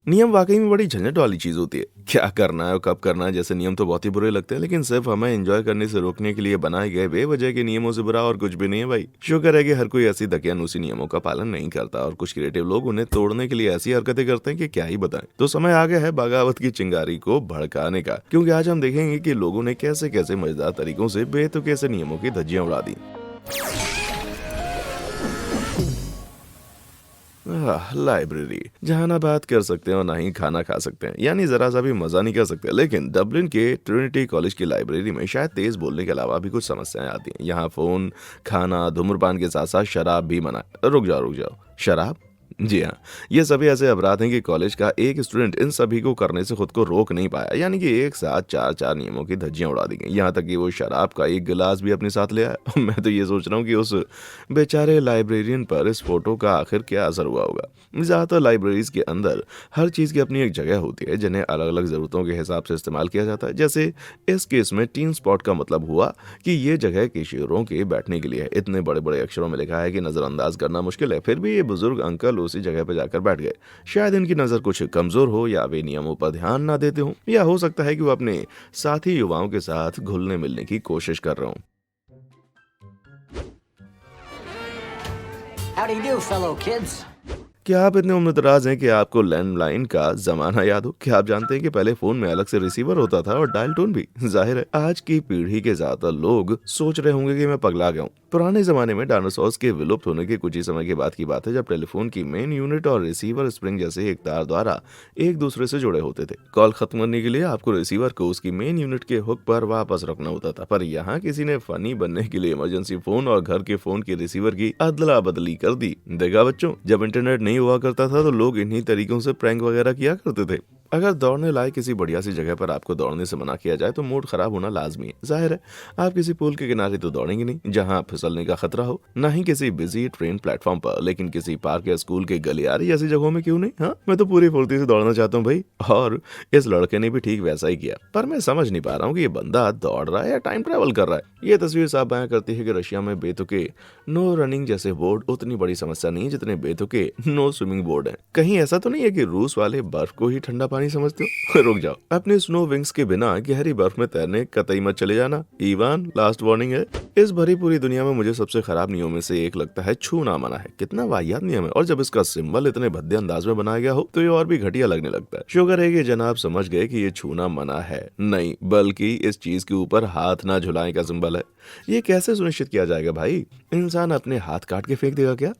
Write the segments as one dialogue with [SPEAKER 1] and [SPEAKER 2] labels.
[SPEAKER 1] नियम वाकई में बड़ी झंझट वाली चीज होती है। क्या करना है और कब करना है जैसे नियम तो बहुत ही बुरे लगते हैं, लेकिन सिर्फ हमें एंजॉय करने से रोकने के लिए बनाए गए बेवजह के नियमों से बुरा और कुछ भी नहीं है भाई। शुक्र है कि हर कोई ऐसी दकियानूसी नियमों का पालन नहीं करता और कुछ क्रिएटिव लोग उन्हें तोड़ने के लिए ऐसी हरकतें करते हैं कि क्या ही बताएं। तो समय आ गया है बगावत की चिंगारी को भड़काने का, क्योंकि आज हम देखेंगे कि लोगों ने कैसे कैसे मजेदार तरीकों से बेतुके से नियमों की धज्जियां उड़ा दी। लाइब्रेरी, जहाँ ना बात कर सकते हैं और ना ही खाना खा सकते हैं, यानी जरा सा भी मजा नहीं कर सकते। लेकिन डबलिन के ट्रिनिटी कॉलेज की लाइब्रेरी में शायद तेज बोलने के अलावा भी कुछ समस्याएं आती हैं। यहाँ फोन, खाना, धूम्रपान के साथ साथ शराब भी मना है। रुक जाओ, शराब? जी हाँ, ये सभी ऐसे अपराध हैं कि कॉलेज का एक स्टूडेंट इन सभी को करने से खुद को रोक नहीं पाया, यानी कि एक साथ चार चार नियमों की धज्जियां उड़ा दी गई। यहाँ तक कि वो शराब का एक गिलास भी अपने साथ ले आया। मैं तो ये सोच रहा हूँ कि उस बेचारे लाइब्रेरियन पर इस फोटो का आखिर क्या असर हुआ होगा। ज़्यादातर लाइब्रेरीज के अंदर हर चीज़ की अपनी एक जगह होती है, जिन्हें अलग अलग ज़रूरतों के हिसाब से इस्तेमाल किया जाता है। जैसे इस केस में टीन स्पॉट का मतलब हुआ कि ये जगह किशोरों के बैठने के लिए है। इतने बड़े बड़े अक्षरों में लिखा है कि नज़रअंदाज करना मुश्किल है, फिर भी ये बुजुर्ग अंकल उसी जगह पर जाकर बैठ गए। शायद इनकी नज़र कुछ कमज़ोर हो, या वे नियमों पर ध्यान ना देते हो, या हो सकता है कि वो अपने साथी युवाओं के साथ घुलने मिलने की कोशिश कर रहे हो।
[SPEAKER 2] How do you do, fellow kids?
[SPEAKER 1] क्या आप इतने उम्रदराज हैं कि आपको लैंडलाइन का जमाना याद हो? क्या आप जानते हैं कि पहले फोन में अलग से रिसीवर होता था और डायल टोन भी? जाहिर है आज की पीढ़ी के ज्यादातर लोग सोच रहे होंगे कि मैं पगला गया हूँ। पुराने जमाने में डायनासोर्स के विलुप्त होने के कुछ ही समय के बाद की बात है, जब टेलीफोन की मेन यूनिट और रिसीवर स्प्रिंग जैसे एक तार द्वारा एक दूसरे से जुड़े होते थे। कॉल खत्म करने के लिए आपको रिसीवर को उसकी मेन यूनिट के हुक पर वापस रखना होता था। पर यहाँ किसी ने फनी बनने के लिए इमरजेंसी फोन और घर के फोन के रिसीवर की अदला बदली कर दी। देखा बच्चों, जब इंटरनेट नहीं हुआ करता था तो लोग इन्हीं तरीकों से प्रैंक वगैरह किया करते थे। अगर दौड़ने लायक किसी बढ़िया सी जगह पर आपको दौड़ने से मना किया जाए तो मूड खराब होना लाजमी है। जाहिर है आप किसी पुल के किनारे तो दौड़ेंगे नहीं जहां फिसलने का खतरा हो, ना ही किसी बिजी ट्रेन प्लेटफॉर्म पर, लेकिन किसी पार्क या स्कूल के गलियारे जैसी जगहों में क्यों नहीं। हाँ, मैं तो पूरी फुर्ती से दौड़ना चाहता हूँ भाई। और इस लड़के ने भी ठीक वैसा ही किया, पर मैं समझ नहीं पा रहा हूँ कि ये बंदा दौड़ रहा है या टाइम ट्रेवल कर रहा है। ये तस्वीर साफ बयां करती है कि रशिया में बेतुके नो रनिंग जैसे बोर्ड उतनी बड़ी समस्या नहीं जितने बेतुके नो स्विमिंग बोर्ड हैं। कहीं ऐसा तो नहीं है कि रूस वाले बर्फ को ही ठंडा पानी समझते हो? रुक जाओ, अपने स्नो विंग्स के बिना गहरी बर्फ में तैरने कतई मत चले जाना। इवान, लास्ट वार्निंग है। इस भरी पूरी दुनिया में मुझे सबसे खराब नियमों में से एक लगता है छूना मना है। कितना वाहियात नियम है, और जब इसका सिंबल इतने भद्दे अंदाज में बनाया गया हो तो ये और भी घटिया लगने लगता है। शुक्र है कि जनाब समझ गए कि ये छूना मना है नहीं, बल्कि इस चीज के ऊपर हाथ ना झुलाने का सिंबल है। ये कैसे सुनिश्चित किया जाएगा भाई? इंसान अपने हाथ काट के फेंक देगा क्या?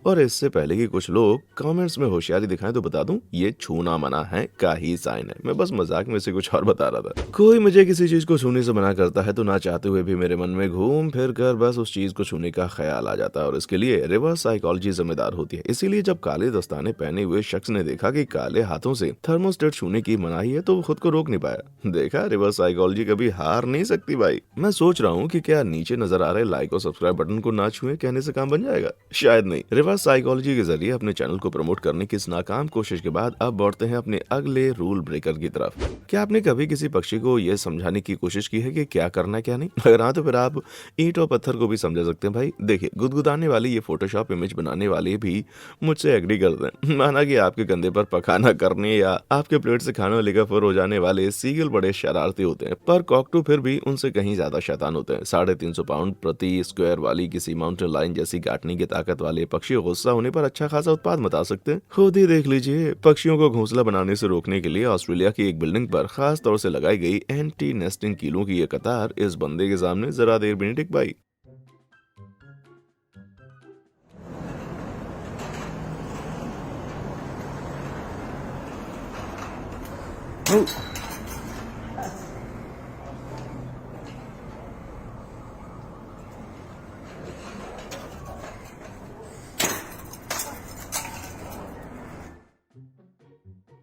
[SPEAKER 1] और इससे पहले कि कुछ लोग कमेंट्स में होशियारी दिखाएं तो बता दूं, ये छूना मना है का ही साइन है। मैं बस मजाक में से कुछ और बता रहा था। कोई मुझे किसी चीज को छूने से मना करता है तो ना चाहते हुए भी मेरे मन में घूम फिर कर बस उस चीज को छूने का ख्याल आ जाता है, और इसके लिए रिवर्स साइकोलॉजी जिम्मेदार होती है। इसीलिए जब काले दस्ताने पहने हुए शख्स ने देखा कि काले हाथों से थर्मोस्टेट छूने की मनाही है तो वो खुद को रोक नहीं पाया। देखा, रिवर्स साइकोलॉजी कभी हार नहीं सकती भाई। मैं सोच रहा हूँ कि क्या नीचे नजर आ रहे लाइक और सब्सक्राइब बटन को ना छुए कहने से काम बन जाएगा? शायद नहीं। रिवर्स साइकोलॉजी के जरिए अपने चैनल को प्रमोट करने की इस नाकाम कोशिश के बाद अब बढ़ते हैं अपने अगले रूल ब्रेकर की तरफ। क्या आपने कभी किसी पक्षी को यह समझाने की कोशिश की है कि क्या करना है क्या नहीं? अगर हाँ तो फिर आप ईंट और पत्थर को भी समझा सकते हैं भाई। देखिए, गुदगुदाने वाली ये फोटोशॉप इमेज बनाने वाले भी मुझसे एग्री करते हैं। माना कि आपके कंधे पर पखाना करने या आपके प्लेट से खाना लेकर फुर हो जाने वाले सीगल बड़े शरारती होते हैं, पर कॉकटू फिर भी उनसे कहीं ज्यादा शैतान होते हैं। 350 पाउंड प्रति स्क्वायर वाली किसी माउंटेन लाइन जैसी काटने की ताकत वाले पक्षी गुस्सा होने पर अच्छा खासा उत्पाद मचा सकते हैं। खुद ही देख लीजिए, पक्षियों को घोंसला बनाने से रोकने के लिए ऑस्ट्रेलिया की एक बिल्डिंग पर खास तौर से लगाई गई एंटी नेस्टिंग कीलों की ये कतार इस बंदे के सामने जरा देर भी नहीं टिक पाई।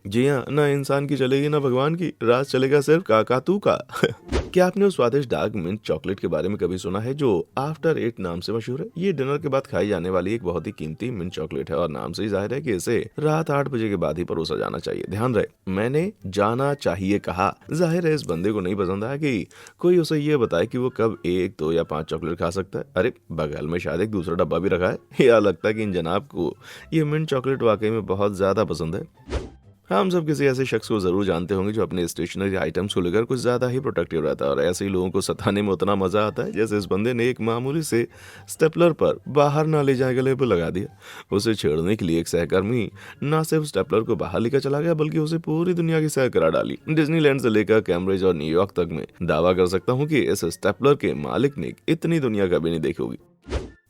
[SPEAKER 1] जी हाँ, ना इंसान की चलेगी ना भगवान की, राज चलेगा सिर्फ काकातू का। क्या आपने उस स्वादिष्ट डार्क मिंट चॉकलेट के बारे में कभी सुना है जो आफ्टर एट नाम से मशहूर है? ये डिनर के बाद खाई जाने वाली एक बहुत ही कीमती मिंट चॉकलेट है, और नाम से ही जाहिर है कि इसे रात 8 बजे के बाद ही परोसा जाना चाहिए। ध्यान रहे, मैंने जाना चाहिए कहा। जाहिर है इस बंदे को नहीं पसंद आया कि कोई उसे ये बताए कि वो कब 1, 2 या 5 चॉकलेट खा सकता है। अरे बगल में शायद एक दूसरा डब्बा भी रखा है। या लगता है कि इन जनाब को ये मिंट चॉकलेट वाकई में बहुत ज्यादा पसंद है। हम सब किसी ऐसे शख्स को ज़रूर जानते होंगे जो अपने स्टेशनरी आइटम्स को लेकर कुछ ज़्यादा ही प्रोटेक्टिव रहता है और ऐसे ही लोगों को सताने में उतना मज़ा आता है जैसे इस बंदे ने एक मामूली से स्टेपलर पर बाहर ना ले जाए गले पर लगा दिया। उसे छेड़ने के लिए एक सहकर्मी ना सिर्फ स्टेपलर को बाहर लेकर चला गया बल्कि उसे पूरी दुनिया की सैर करा डाली। डिज्नीलैंड से लेकर कैम्ब्रिज और न्यूयॉर्क तक में दावा कर सकता हूँ कि इस स्टेपलर के मालिक ने इतनी दुनिया कभी नहीं देखी होगी।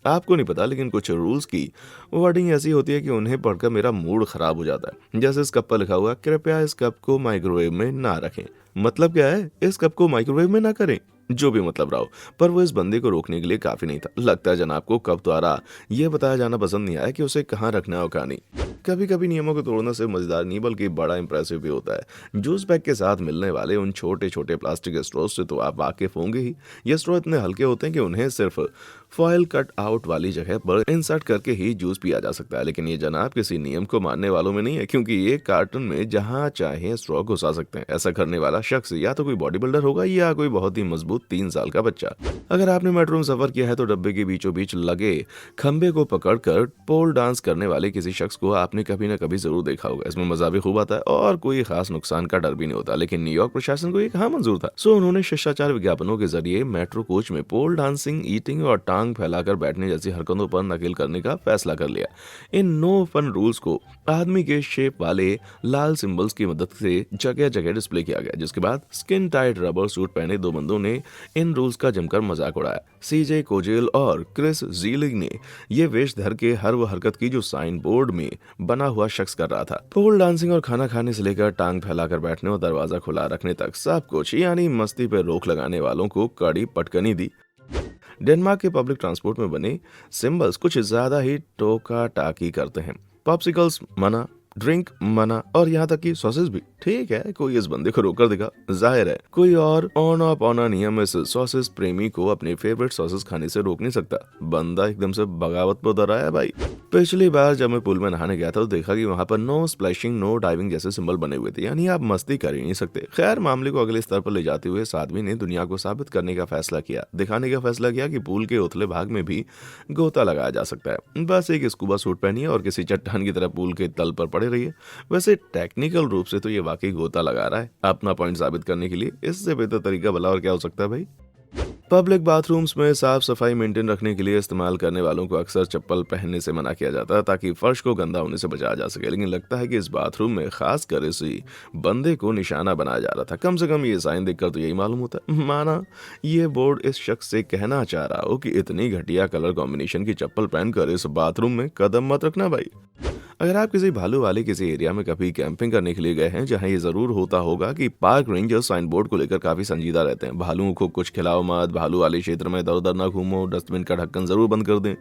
[SPEAKER 1] आपको नहीं पता लेकिन कुछ रूल्स की वर्डिंग ऐसी होती है कि उन्हें पढ़कर मेरा मूड खराब हो जाता है। जैसे इस कप पर लिखा हुआ कृपया इस कप को माइक्रोवेव में ना रखें। मतलब क्या है, इस कप को माइक्रोवेव में ना करें। जो भी मतलब रहा हो, पर वो इस बंदे को रोकने के लिए काफी नहीं था। लगता है जनाब को कप द्वारा ये बताया जाना पसंद नहीं आया कि उसे कहाँ रखना है और कहाँ नहीं। कभी कभी नियमों को तोड़ना सिर्फ मजेदार नहीं बल्कि बड़ा इंप्रेसिव भी होता है। जूस बैग के साथ मिलने वाले उन छोटे छोटे प्लास्टिक स्ट्रॉ से तो आप वाकिफ होंगे ही। ये स्ट्रॉ इतने हल्के होते हैं कि उन्हें सिर्फ फॉयल कट आउट वाली जगह पर इंसर्ट करके ही जूस पिया जा सकता है। लेकिन ये जनाब किसी नियम को मानने वालों में नहीं है, क्योंकि ये कार्टन में जहां चाहे स्ट्रॉ घुसा सकते हैं। ऐसा करने वाला शख्स या तो कोई बॉडी बिल्डर होगा या कोई बहुत ही मजबूत 3 साल का बच्चा। अगर आपने मेट्रो में सफर किया है तो डब्बे के बीचों बीच लगे खंबे को पकड़कर पोल डांस करने वाले किसी शख्स को आपने कभी ना कभी जरूर देखा होगा। इसमें मजा भी खूब आता है और कोई खास नुकसान का डर भी नहीं होता। लेकिन न्यूयॉर्क प्रशासन को ये कहाँ मंजूर था, सो उन्होंने शिष्टाचार विज्ञापनों के जरिए मेट्रो कोच में पोल डांसिंग, ईटिंग और टांग फैलाकर बैठने जैसी हरकतों पर नकेल करने का फैसला कर लिया। इन नो फन रूल्स को आदमी के शेप वाले लाल सिंबल्स की मदद से जगह जगह डिस्प्ले किया गया, जिसके बाद स्किन टाइट रबर सूट पहने दो बंदों ने इन रूल्स का जमकर मजाक उड़ाया। सीजे कोजेल और क्रिस जीलिंग ने ये वेश धर के हर वो हरकत की जो साइन बोर्ड में बना हुआ शख्स कर रहा था। पोल डांसिंग और खाना खाने से लेकर टांग फैलाकर बैठने और दरवाजा खुला रखने तक सब कुछ, यानी मस्ती पर रोक लगाने वालों को कड़ी पटकनी दी। डेनमार्क के पब्लिक ट्रांसपोर्ट में बने सिंबल्स कुछ ज्यादा ही टोका टाकी करते हैं। पॉप्सिकल्स मना, ड्रिंक मना और यहाँ तक कि सॉसेज भी। ठीक है, कोई इस बंदे को रोकर देगा, जाहिर है कोई और ऑन ऑफ ऑना नियम इस सॉसेज प्रेमी को अपने फेवरेट सॉसेज खाने से रोक नहीं सकता। बंदा एकदम से बगावत पर उतर आया है भाई। पिछली बार जब मैं पूल में नहाने गया था तो देखा कि वहां पर नो स्प्लैशिंग नो डाइविंग जैसे सिंबल बने हुए थे, यानी आप मस्ती कर ही नहीं सकते। खैर, मामले को अगले स्तर पर ले जाते हुए इस आदमी ने दुनिया को साबित करने का फैसला किया, दिखाने का फैसला किया कि पूल के उथले भाग में भी गोता लगाया जा सकता है। बस एक स्कूबा सूट पहनिए और किसी चट्टान की तरह पूल के तल पर पड़े रहिए। वैसे टेक्निकल रूप से तो ये वाकई गोता लगा रहा है अपना पॉइंट साबित करने के लिए। इससे बेहतर तरीका भला और क्या हो सकता है भाई। पब्लिक बाथरूम्स में साफ सफाई मेंटेन रखने के लिए इस्तेमाल करने वालों को अक्सर चप्पल पहनने से मना किया जाता है ताकि फर्श को गंदा होने से बचाया जा सके। लेकिन लगता है कि इस बाथरूम में खासकर इसी बंदे को निशाना बनाया जा रहा था। कम से कम ये साइन देखकर तो यही मालूम होता है। माना ये बोर्ड इस शख्स से कहना चाह रहा हो कि इतनी घटिया कलर कॉम्बिनेशन की चप्पल पहनकर इस बाथरूम में कदम मत रखना भाई। अगर आप किसी भालू वाले किसी एरिया में कभी कैंपिंग करने के लिए गए हैं जहां ये जरूर होता होगा कि पार्क रेंजर साइन बोर्ड को लेकर काफी संजीदा रहते हैं। भालुओं को कुछ खिलाओ मत, भालू वाले क्षेत्र में इधर उधर ना घूमो, डस्टबिन का ढक्कन जरूर बंद कर दें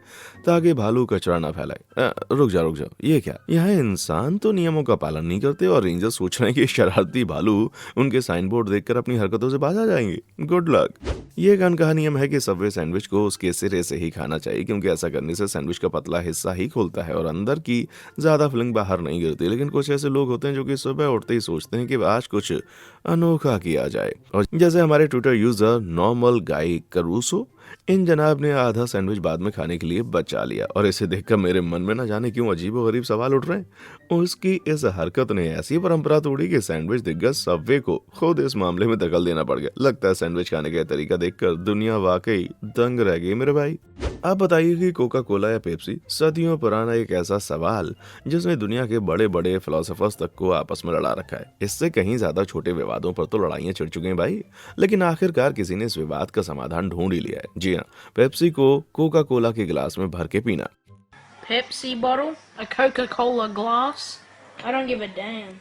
[SPEAKER 1] ताकि भालू कचरा ना फैलाए। रुक जाओ, ये क्या, यहाँ इंसान तो नियमों का पालन नहीं करते और रेंजर सोच रहे हैं कि शरारती भालू उनके साइन बोर्ड देखकर अपनी हरकतों से बाज आ जाएंगे। Good luck. ये एक अनकहा नियम है कि सबवे सैंडविच को उसके सिरे से ही खाना चाहिए, क्योंकि ऐसा करने से सैंडविच का पतला हिस्सा ही खुलता है और अंदर की ज्यादा फिलिंग बाहर नहीं गिरती। लेकिन कुछ ऐसे लोग होते हैं जो कि सुबह उठते ही सोचते हैं कि आज कुछ अनोखा किया जाए, और जैसे हमारे ट्विटर यूजर नॉर्मल गाई करूसो, इन जनाब ने आधा सैंडविच बाद में खाने के लिए बचा लिया और इसे देखकर मेरे मन में ना जाने क्यों अजीब और गरीब सवाल उठ रहे हैं। उसकी इस हरकत ने ऐसी परंपरा तोड़ी कि सैंडविच दिग्गज सबवे को खुद इस मामले में दखल देना पड़ गया। लगता है सैंडविच खाने का तरीका देखकर दुनिया वाकई दंग रह गई मेरे भाई। आप बताइए कि कोका कोला या पेप्सी, सदियों पुराना एक ऐसा सवाल जिसने दुनिया के बड़े बड़े फिलोसोफर्स तक को आपस में लड़ा रखा है। इससे कहीं ज्यादा छोटे विवादों पर तो लड़ाइयां छिड़ चुकी हैं भाई, लेकिन आखिरकार किसी ने इस विवाद का समाधान ढूंढ ही लिया है। जी हाँ, पेप्सी को कोका कोला के गिलास में भर के पीना।
[SPEAKER 2] Pepsi bottle? A Coca-Cola glass? I don't give a damn.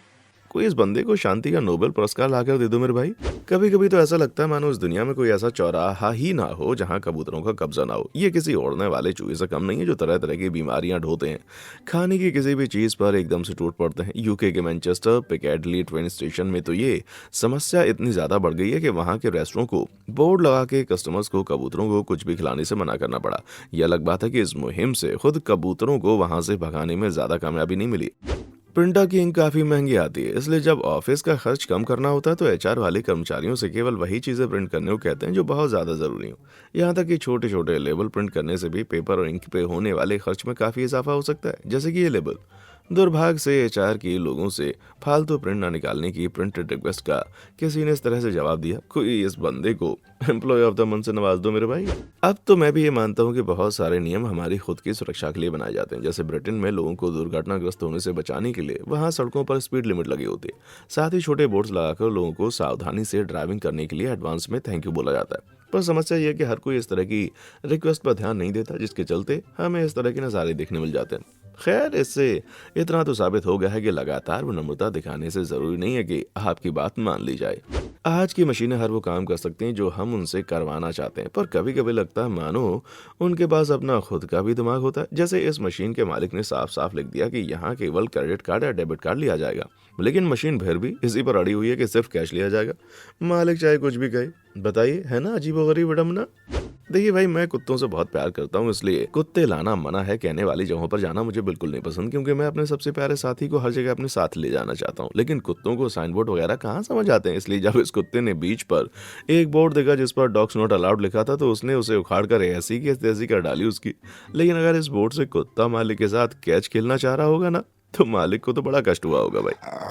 [SPEAKER 1] कोई इस बंदे को शांति का नोबेल पुरस्कार लाकर दे दो मेरे भाई। कभी कभी तो ऐसा लगता है मानो इस दुनिया में कोई ऐसा चौराहा ही ना हो जहां कबूतरों का कब्जा ना हो। ये किसी उड़ने वाले चूहे से कम नहीं है जो तरह तरह की बीमारियां ढोते हैं, खाने की किसी भी चीज पर एकदम से टूट पड़ते हैं। यूके के मैनचेस्टर पिकैडली ट्रेन स्टेशन में तो ये समस्या इतनी ज्यादा बढ़ गई है कि वहां के रेस्टोरेंट को बोर्ड लगा के कस्टमर्स को कबूतरों को कुछ भी खिलाने से मना करना पड़ा। यह अलग बात है कि इस मुहिम से खुद कबूतरों को वहां से भगाने में ज्यादा कामयाबी नहीं मिली। प्रिंटर की इंक काफी महंगी आती है, इसलिए जब ऑफिस का खर्च कम करना होता है तो एचआर वाले कर्मचारियों से केवल वही चीजें प्रिंट करने को कहते हैं जो बहुत ज्यादा जरूरी हो। यहाँ तक कि छोटे छोटे लेबल प्रिंट करने से भी पेपर और इंक पे होने वाले खर्च में काफी इजाफा हो सकता है। जैसे कि ये लेबल, दुर्भाग्य से एचआर की लोगों से फालतू प्रिंट न निकालने की प्रिंटेड रिक्वेस्ट का किसी ने इस तरह से जवाब दिया, कोई इस बंदे को एम्प्लॉय ऑफ द मंथ से नवाज दो मेरे भाई। अब तो मैं भी ये मानता हूँ कि बहुत सारे नियम हमारी खुद की सुरक्षा के लिए बनाए जाते हैं। जैसे ब्रिटेन में लोगों को दुर्घटनाग्रस्त होने से बचाने के लिए वहाँ सड़कों पर स्पीड लिमिट लगी होती है। साथ ही छोटे बोर्ड्स लगाकर लोगों को सावधानी से ड्राइविंग करने के लिए एडवांस में थैंक यू बोला जाता है। पर समस्या यह है कि हर कोई इस तरह की रिक्वेस्ट पर ध्यान नहीं देता, जिसके चलते हमें इस तरह के नज़ारे देखने मिल जाते हैं। खैर, इससे इतना तो साबित हो गया है कि लगातार विनम्रता दिखाने से जरूरी नहीं है कि आपकी बात मान ली जाए। आज की मशीनें हर वो काम कर सकती हैं जो हम उनसे करवाना चाहते हैं, पर कभी कभी लगता है मानो उनके पास अपना खुद का भी दिमाग होता है। जैसे इस मशीन के मालिक ने साफ साफ लिख दिया कि यहाँ केवल क्रेडिट कार्ड या डेबिट कार्ड लिया जाएगा, लेकिन मशीन फिर भी इसी पर अड़ी हुई है कि सिर्फ कैश लिया जाएगा। मालिक चाहे कुछ भी कहे। बताइए, है ना अजीबोगरीब विडम्बना। देखिए भाई, मैं कुत्तों से बहुत प्यार करता हूँ, इसलिए कुत्ते लाना मना है कहने वाली जगहों पर जाना मुझे बिल्कुल नहीं पसंद, क्योंकि मैं अपने सबसे प्यारे साथी को हर जगह अपने साथ ले जाना चाहता हूँ। लेकिन कुत्तों को साइन बोर्ड वगैरह कहाँ समझ आते हैं, इसलिए जब इस कुत्ते ने बीच पर एक बोर्ड देखा जिस पर डॉग्स नॉट अलाउड लिखा था, तो उसने उसे उखाड़ कर ऐसी की तैसी कर डाली उसकी। लेकिन अगर इस बोर्ड से कुत्ता मालिक के साथ कैच खेलना चाह रहा होगा ना, तो मालिक को तो बड़ा कष्ट हुआ होगा भाई।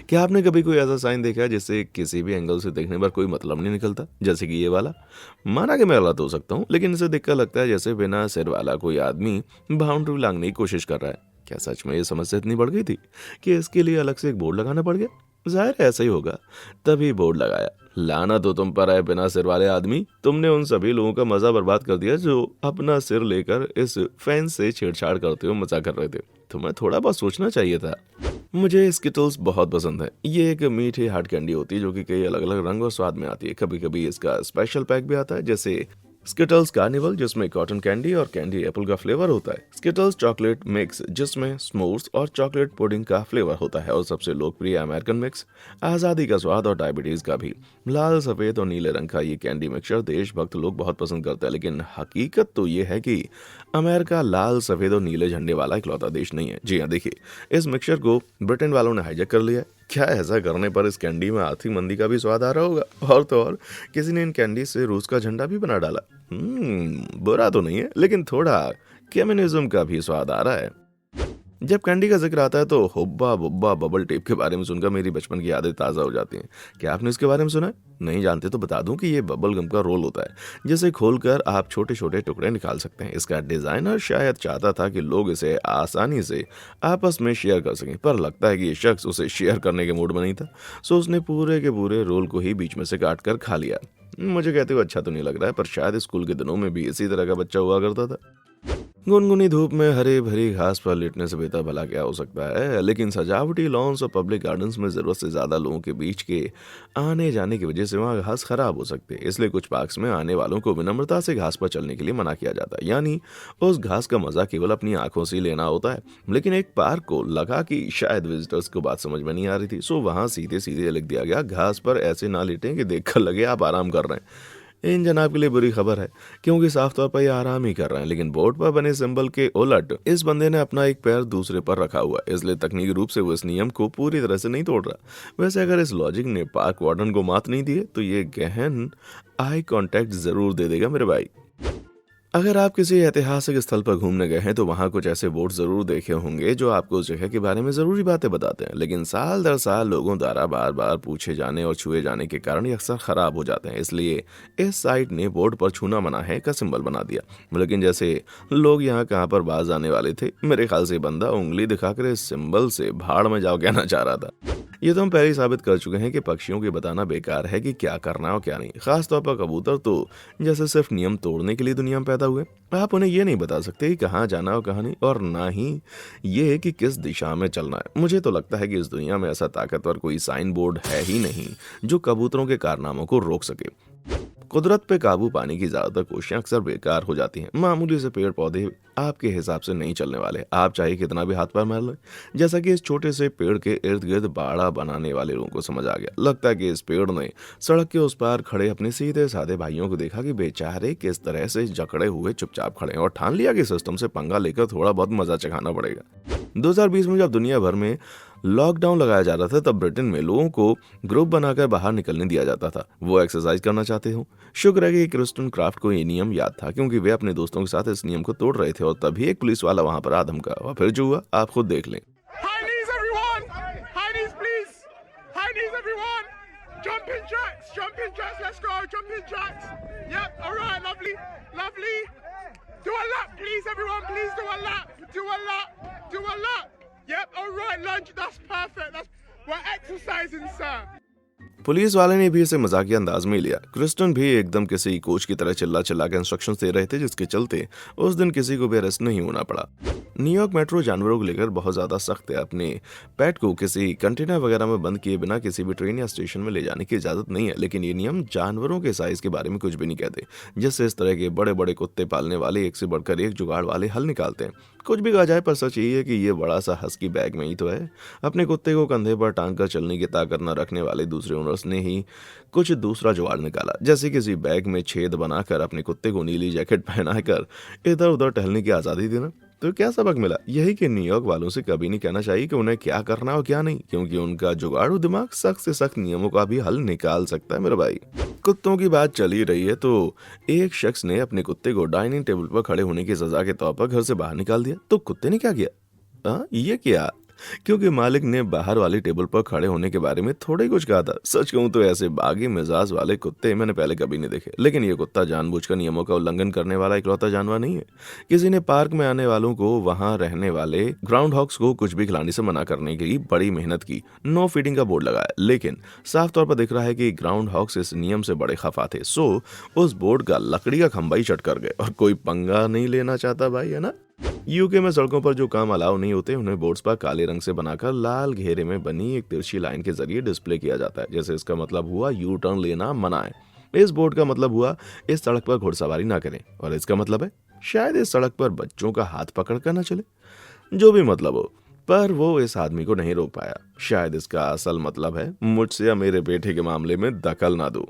[SPEAKER 1] क्या आपने कभी कोई ऐसा साइन देखा है जिससे किसी भी एंगल से देखने पर कोई मतलब नहीं निकलता, जैसे कि ये वाला? माना कि मैं गलत हो सकता हूँ, लेकिन इसे देखकर लगता है जैसे बिना सिर वाला कोई आदमी बाउंड्री लांघने की कोशिश कर रहा है। क्या सच में ये समस्या इतनी बढ़ गई थी कि इसके लिए अलग से एक बोर्ड लगाना पड़ गया? जाहिर है ऐसा ही होगा, तभी बोर्ड लगाया। लाना तो तुम पर है बिना सिर वाले आदमी, तुमने उन सभी लोगों का मजा बर्बाद कर दिया जो अपना सिर लेकर इस फैन से छेड़छाड़ करते हुए मजा कर रहे थे। तुम्हें थोड़ा बहुत सोचना चाहिए था। मुझे स्किटल्स बहुत पसंद है। ये एक मीठी हार्ड कैंडी होती है जो कि कई अलग अलग रंग और स्वाद में आती है। कभी कभी इसका स्पेशल पैक भी आता है, जैसे स्किटल्स कार्निवल जिसमें कॉटन कैंडी और कैंडी एप्पल का फ्लेवर होता है, स्किटल्स चॉकलेट मिक्स जिसमें स्मूथ और चॉकलेट पुडिंग का फ्लेवर होता है, और सबसे लोकप्रिय अमेरिकन मिक्स आज़ादी का स्वाद और डायबिटीज का भी। लाल, सफेद और नीले रंग का ये कैंडी मिक्सचर देशभक्त लोग बहुत पसंद करते हैं, लेकिन हकीकत तो ये है कि अमेरिका लाल, सफेद और नीले झंडे वाला इकलौता देश नहीं है। जी हाँ, देखिए, इस मिक्सचर को ब्रिटेन वालों ने हाईजैक कर लिया है। क्या ऐसा करने पर इस कैंडी में आर्थिक मंदी का भी स्वाद आ रहा होगा? और तो और किसी ने इन कैंडी से रूस का झंडा भी बना डाला। बुरा तो नहीं है, लेकिन थोड़ा कम्युनिज्म का भी स्वाद आ रहा है। जब कैंडी का जिक्र आता है तो हुब्बा बुब्बा बबल टेप के बारे में सुनकर मेरी बचपन की यादें ताज़ा हो जाती हैं। क्या आपने इसके बारे में सुना है? नहीं जानते तो बता दूं कि ये बबल गम का रोल होता है, जिसे खोलकर आप छोटे छोटे टुकड़े निकाल सकते हैं। इसका डिजाइनर शायद चाहता था कि लोग इसे आसानी से आपस में शेयर कर सकें, पर लगता है कि ये शख्स उसे शेयर करने के मूड में नहीं था, सो उसने पूरे के पूरे रोल को ही बीच में से काट कर खा लिया। मुझे कहते हुए अच्छा तो नहीं लग रहा है, पर शायद स्कूल के दिनों में भी इसी तरह का बच्चा हुआ करता था। गुनगुनी धूप में हरे भरी घास पर लेटने से बेहतर भला क्या हो सकता है। लेकिन सजावटी लॉन्स और पब्लिक गार्डन्स में जरूरत से ज्यादा लोगों के बीच के आने जाने की वजह से वहाँ घास खराब हो सकती है, इसलिए कुछ पार्क्स में आने वालों को विनम्रता से घास पर चलने के लिए मना किया जाता है, यानी उस घास का मजा केवल अपनी आंखों से लेना होता है। लेकिन एक पार्क को लगा कि शायद विजिटर्स को बात समझ में नहीं आ रही थी, सो वहाँ सीधे सीधे लिख दिया गया, घास पर ऐसे ना लेटें कि देखकर लगे आप आराम कर रहे हैं। इन जनाब के लिए बुरी खबर है, क्योंकि साफ तौर पर ये आराम ही कर रहे हैं, लेकिन बोर्ड पर बने सिंबल के उलट इस बंदे ने अपना एक पैर दूसरे पर रखा हुआ है, इसलिए तकनीकी रूप से वो इस नियम को पूरी तरह से नहीं तोड़ रहा। वैसे अगर इस लॉजिक ने पार्क वार्डन को मात नहीं दी है, तो ये गहन आई कांटेक्ट जरूर दे देगा मेरे भाई। अगर आप किसी ऐतिहासिक स्थल पर घूमने गए हैं तो वहाँ कुछ ऐसे बोर्ड जरूर देखे होंगे जो आपको उस जगह के बारे में जरूरी बातें बताते हैं, लेकिन साल दर साल लोगों द्वारा बार बार पूछे जाने और छुए जाने के कारण ये अक्सर खराब हो जाते हैं। इसलिए इस साइट ने बोर्ड पर छूना मना है का सिंबल बना दिया। लेकिन जैसे लोग यहाँ कहाँ पर बाज आने वाले थे, मेरे ख्याल से बंदा उंगली दिखाकर इस सिंबल से भाड़ में जाओ कहना चाह रहा था। ये तो हम पहले ही साबित कर चुके हैं कि पक्षियों को बताना बेकार है कि क्या करना और क्या नहीं। खासतौर पर कबूतर तो जैसे सिर्फ नियम तोड़ने के लिए दुनिया में पैदा हुए। आप उन्हें ये नहीं बता सकते कि कहाँ जाना और कहाँ नहीं, और ना ही ये कि किस दिशा में चलना है। मुझे तो लगता है कि इस दुनिया में ऐसा ताकतवर कोई साइन बोर्ड है ही नहीं जो कबूतरों के कारनामों को रोक सके। कुदरत पे काबू पाने की ज्यादातर कोशिशें अक्सर बेकार हो जाती हैं। मामूली से पेड़ पौधे आपके हिसाब से नहीं चलने वाले, आप चाहे कितना भी हाथ पैर मार लें। जैसा कि इस छोटे से पेड़ के इर्द गिर्द बाड़ा बनाने वाले लोगों को समझ आ गया। लगता है कि इस पेड़ ने सड़क के उस पार खड़े अपने सीधे साधे भाइयों को देखा कि बेचारे किस तरह से जकड़े हुए चुपचाप खड़े हैं, और ठान लिया कि सिस्टम से पंगा लेकर थोड़ा बहुत मजा चखाना पड़ेगा। 2020 में जब दुनिया भर में लॉकडाउन लगाया जा रहा था तब ब्रिटेन में लोगों को ग्रुप बनाकर बाहर निकलने दिया जाता था। वो एक्सरसाइज करना चाहते हो। शुक्र है कि क्रिस्टन क्राफ्ट को ये नियम याद था, क्योंकि वे अपने दोस्तों के साथ इस नियम को तोड़ रहे थे और तभी एक पुलिस वाला वहां पर आ धमका और फिर जो हुआ आप खुद देख लें।
[SPEAKER 3] High knees, everyone! High knees, please! High knees, everyone! Jumping jacks! Jumping jacks, let's go! Jumping jacks! Yep, alright, lovely, lovely. Do a lap, please, everyone, please do a lap! Do a lap! Do a lap! Yep, alright, lunge, that's perfect. We're exercising, sir.
[SPEAKER 1] Police वाले ने भी इसे मजाकिया अंदाज में लिया। Kristen भी एकदम किसी कोच की तरह चिल्ला चिल्ला के इंस्ट्रक्शंस दे रहे थे, जिसके चलते उस दिन किसी को भी अरेस्ट नहीं होना पड़ा। न्यूयॉर्क मेट्रो जानवरों को लेकर बहुत ज्यादा सख्त है। अपने पेट को किसी कंटेनर वगैरह में बंद किए बिना किसी भी ट्रेन या स्टेशन में ले जाने की इजाजत नहीं है, लेकिन ये नियम जानवरों के साइज के बारे में कुछ भी नहीं कहते। जिससे इस तरह के बड़े बड़े कुत्ते पालने वाले एक से बढ़कर एक जुगाड़ वाले हल निकालते हैं। कुछ भी कहा जाए, पर सच यही है कि ये बड़ा सा हस्की बैग में ही तो है। अपने कुत्ते को कंधे पर टांग कर चलने की ताकत न रखने वाले दूसरे ओनर्स ने ही कुछ दूसरा जुगाड़ निकाला, जैसे किसी बैग में छेद बनाकर अपने कुत्ते को नीली जैकेट पहनाकर इधर उधर टहलने की आज़ादी दी ना। तो क्या सबक मिला? यही कि न्यूयॉर्क वालों से कभी नहीं कहना चाहिए कि उन्हें क्या करना और क्या नहीं, क्योंकि उनका जुगाड़ू दिमाग सख्त से सख्त नियमों का भी हल निकाल सकता है मेरे भाई। कुत्तों की बात चली रही है तो एक शख्स ने अपने कुत्ते को डाइनिंग टेबल पर खड़े होने की सजा के तौर पर घर से बाहर निकाल दिया। तो कुत्ते ने क्या किया? ये किया क्योंकि मालिक ने बाहर वाली टेबल पर खड़े होने के बारे में थोड़ा ही कुछ कहा था। सच कहूं तो ऐसे बागी मिजाज वाले कुत्ते मैंने पहले कभी नहीं देखे, लेकिन ये कुत्ता जानबूझकर नियमों का उल्लंघन करने वाला इकलौता जानवर नहीं है। किसी ने पार्क में आने वालों को वहां रहने वाले ग्राउंड हॉक्स को कुछ भी खिलाने से मना करने की बड़ी मेहनत की। नो फीडिंग का बोर्ड लगाया, लेकिन साफ तौर पर दिख रहा है कि ग्राउंड हॉक्स इस नियम से बड़े खफा थे। सो उस बोर्ड का लकड़ी का खंभा ही चट कर गए और कोई पंगा नहीं लेना चाहता भाई, है ना। यूके में सड़कों पर जो काम अलाउ नहीं होते उन्हें बोर्ड्स पर काले रंग से बनाकर लाल घेरे में बनी एक तिरछी लाइन के जरिए डिस्प्ले किया जाता है। जैसे इसका मतलब हुआ यू टर्न लेना मना है। इस बोर्ड का मतलब हुआ इस सड़क पर घुड़सवारी ना करें, और इसका मतलब है शायद इस सड़क पर बच्चों का हाथ पकड़ कर ना चले। जो भी मतलब हो, पर वो इस आदमी को नहीं रोक पाया। शायद इसका असल मतलब है मुझसे या मेरे बेटे के मामले में दखल ना दो।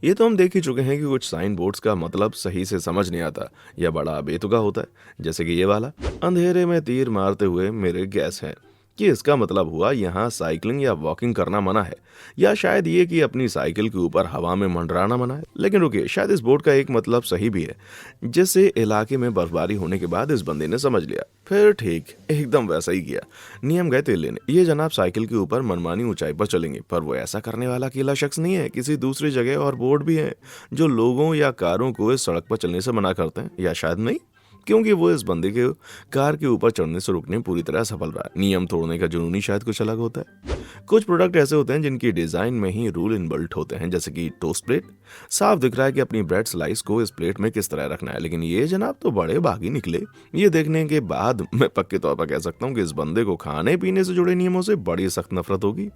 [SPEAKER 1] ये तो हम देख ही चुके हैं कि कुछ साइन बोर्ड्स का मतलब सही से समझ नहीं आता या बड़ा बेतुका होता है, जैसे कि ये वाला अंधेरे में तीर मारते हुए मेरे गैस है, कि इसका मतलब हुआ यहाँ साइकिलिंग या वॉकिंग करना मना है, या शायद ये कि अपनी साइकिल के ऊपर हवा में मंडराना मना है। लेकिन रुकिए, शायद इस बोर्ड का एक मतलब सही भी है, जिसे इलाके में बर्फबारी होने के बाद इस बंदे ने समझ लिया। फिर ठीक एकदम वैसा ही किया। नियम गए तेल लेने। ये जनाब साइकिल के ऊपर मनमानी ऊंचाई पर चलेंगे, पर वो ऐसा करने वाला अकेला शख्स नहीं है, किसी दूसरी जगह और बोर्ड भी है जो लोगों या कारों को इस सड़क पर चलने से मना करते हैं, या शायद नहीं, क्योंकि वो इस बंदे के कार के ऊपर चढ़ने से रोकने में पूरी तरह सफल रहा है। नियम तोड़ने का जुनूनी शायद कुछ अलग होता है। कुछ प्रोडक्ट ऐसे होते हैं जिनकी डिजाइन में ही रूल इनबिल्ट होते हैं, जैसे कि टोस्ट प्लेट। साफ दिख रहा है कि अपनी ब्रेड स्लाइस को इस प्लेट में किस तरह रखना है, लेकिन ये जनाब तो बड़े बागी निकले। ये देखने के बाद मैं पक्के तौर पर कह सकता हूँ कि इस बंदे को खाने पीने से जुड़े नियमों से बड़ी सख्त नफरत होगी।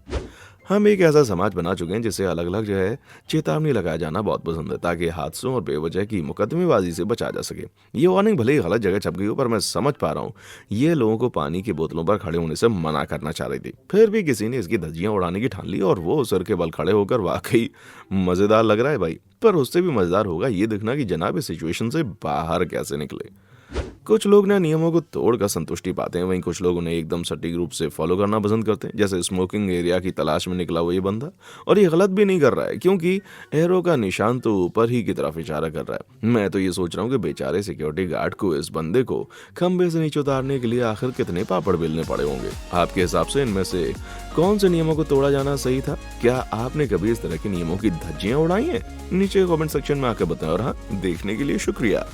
[SPEAKER 1] हम एक ऐसा समाज बना चुके हैं जिसे अलग अलग जो है चेतावनी लगाया जाना बहुत पसंद है, ताकि हादसों और बेवजह की मुकदमेबाजी से बचा जा सके। ये वार्निंग भले ही गलत जगह छप गई हो, पर मैं समझ पा रहा हूँ ये लोगों को पानी की बोतलों पर खड़े होने से मना करना चाह रही थी। फिर भी किसी ने इसकी धज्जियां उड़ाने की ठान ली, और वो सिर के बल खड़े होकर वाकई मजेदार लग रहा है भाई। पर उससे भी मजेदार होगा ये देखना कि जनाब इस सिचुएशन से बाहर कैसे निकले। कुछ लोग ना नियमों को तोड़कर संतुष्टि पाते हैं, वहीं कुछ लोग उन्हें एकदम सटीक रूप से फॉलो करना पसंद करते हैं, जैसे स्मोकिंग एरिया की तलाश में निकला हुआ ये बंदा। और ये गलत भी नहीं कर रहा है, क्योंकि एरो का निशान तो ऊपर ही की तरफ इशारा कर रहा है। मैं तो ये सोच रहा हूँ कि बेचारे सिक्योरिटी गार्ड को इस बंदे को खंबे से नीचे उतारने के लिए आखिर कितने पापड़ बेलने पड़े होंगे। आपके हिसाब से इनमें से कौन से नियमों को तोड़ा जाना सही था? क्या आपने कभी इस तरह के नियमों की धज्जियां उड़ाई हैं? नीचे कमेंट सेक्शन में आकर बताएं। और हाँ, देखने के लिए शुक्रिया।